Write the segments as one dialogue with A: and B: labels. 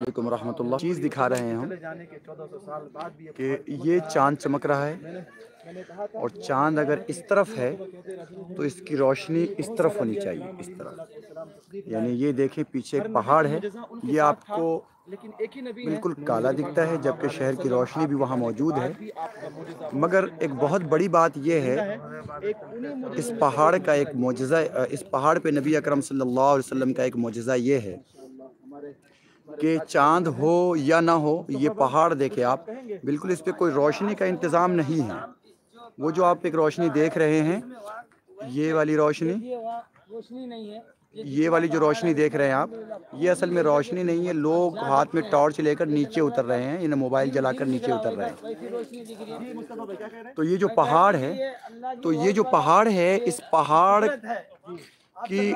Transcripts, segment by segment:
A: वालेकुम रहमतुल्लाह। चीज़ दिखा रहे हैं हम कि ये चाँद चमक रहा है और चाँद अगर इस तरफ है तो इसकी रोशनी इस तरफ होनी चाहिए, इस तरफ। यानी ये देखें पीछे एक पहाड़ है, ये आपको बिल्कुल काला दिखता है जबकि शहर की रोशनी भी वहाँ मौजूद है। मगर एक बहुत बड़ी बात ये है, इस पहाड़ का एक मोजज़ा इस पहाड़ पे नबी अकरम सल्लल्लाहु अलैहि वसल्लम का एक मोजज़ा ये है कि चाँद हो या ना हो, ये पहाड़ देखें आप, बिल्कुल इस पे कोई रोशनी का इंतज़ाम नहीं है। वो जो आप एक रोशनी देख रहे हैं, ये वाली रोशनी, ये वाली जो रोशनी देख रहे हैं आप, ये असल में रोशनी नहीं है। लोग हाथ में टॉर्च लेकर नीचे उतर रहे हैं, इन्हें मोबाइल जलाकर नीचे उतर रहे हैं। तो ये जो पहाड़ है, इस पहाड़ की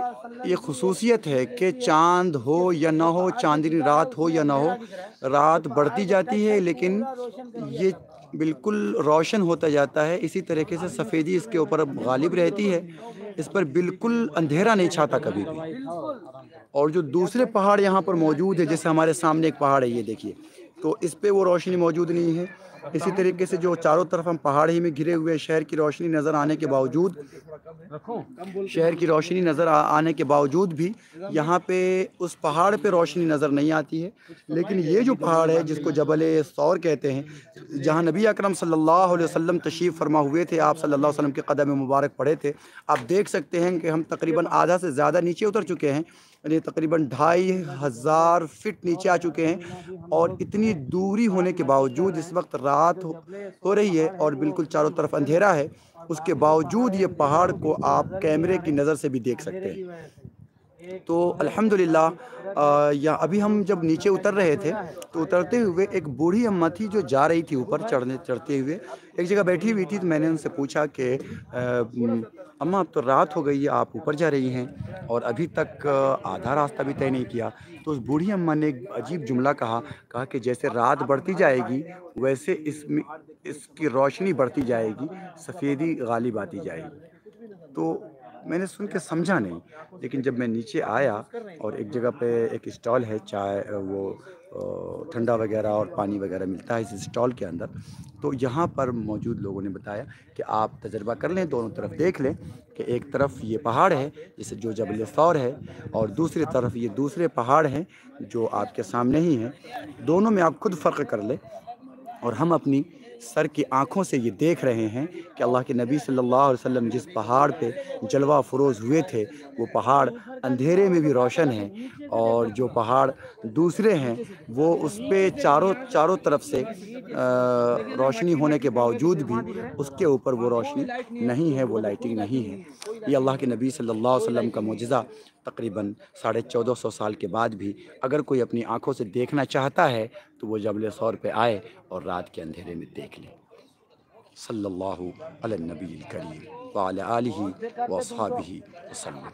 A: ये ख़ुसूसियत है कि चाँद हो या ना हो, चाँदनी रात हो या ना हो, रात बढ़ती जाती है लेकिन ये बिल्कुल रोशन होता जाता है। इसी तरीके से सफ़ेदी इसके ऊपर अब गालिब रहती है, इस पर बिल्कुल अंधेरा नहीं छाता कभी भी। और जो दूसरे पहाड़ यहाँ पर मौजूद है, जैसे हमारे सामने एक पहाड़ है, ये देखिए, तो इस पे वो रोशनी मौजूद नहीं है। इसी तरीके से जो चारों तरफ हम पहाड़ ही में घिरे हुए, शहर की रोशनी नज़र आने के बावजूद, आने के बावजूद भी यहाँ पे उस पहाड़ पे रोशनी नज़र नहीं आती है। लेकिन ये जो पहाड़ है जिसको जबल सौर कहते हैं, जहाँ नबी अकरम सल्लल्लाहु अलैहि वसल्लम तशरीफ़ फरमा हुए थे, आप सल्लल्लाहु अलैहि वसल्लम के कदम मुबारक पड़े थे। आप देख सकते हैं कि हम तकरीबन आधा से ज़्यादा नीचे उतर चुके हैं, यानी तकरीबन 2500 फीट नीचे आ चुके हैं। और इतनी दूरी होने के बावजूद इस वक्त रात हो रही है और बिल्कुल चारों तरफ अंधेरा है, उसके बावजूद ये पहाड़ को आप कैमरे की नज़र से भी देख सकते हैं। तो अल्हम्दुलिल्लाह, या अभी हम जब नीचे उतर रहे थे तो उतरते हुए एक बूढ़ी अम्मा थी जो जा रही थी ऊपर, चढ़ते हुए एक जगह बैठी हुई थी। तो मैंने उनसे पूछा कि अम्मा अब तो रात हो गई है, आप ऊपर जा रही हैं और अभी तक आधा रास्ता भी तय नहीं किया। तो उस बूढ़ी अम्मा ने एक अजीब जुमला कहा कि जैसे रात बढ़ती जाएगी वैसे इसमें इसकी रोशनी बढ़ती जाएगी, सफ़ेदी गालिब आती जाएगी। तो मैंने सुन के समझा नहीं, लेकिन जब मैं नीचे आया और एक जगह पे एक स्टॉल है, चाय वो ठंडा वगैरह और पानी वगैरह मिलता है इस स्टॉल के अंदर। तो यहाँ पर मौजूद लोगों ने बताया कि आप तजर्बा कर लें, दोनों तरफ देख लें कि एक तरफ ये पहाड़ है जैसे जो जबल सौर है और दूसरी तरफ ये दूसरे पहाड़ हैं जो आपके सामने ही हैं। दोनों में आप खुद फ़र्क कर लें। और हम अपनी सर की आँखों से ये देख रहे हैं कि अल्लाह के नबी सल्लल्लाहु अलैहि वसल्लम जिस पहाड़ पे जलवा फ़रोज़ हुए थे, वो पहाड़ अंधेरे में भी रोशन है। और जो पहाड़ दूसरे हैं वो उस पे चारों चारों तरफ से रोशनी होने के बावजूद भी उसके ऊपर वो रोशनी नहीं है, वो लाइटिंग नहीं है। ये अल्लाह के नबी सल्लल्लाहु अलैहि वसल्लम का मोजज़ा तकरीबन 1450 साल के बाद भी अगर कोई अपनी आँखों से देखना चाहता है तो वो जबल सौर पे आए और रात के अंधेरे में देख लें। सल्लल्लाहु अला नबील करीम व अला आलिहि व अस्हाबिहि वसल्लम।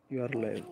A: You are live.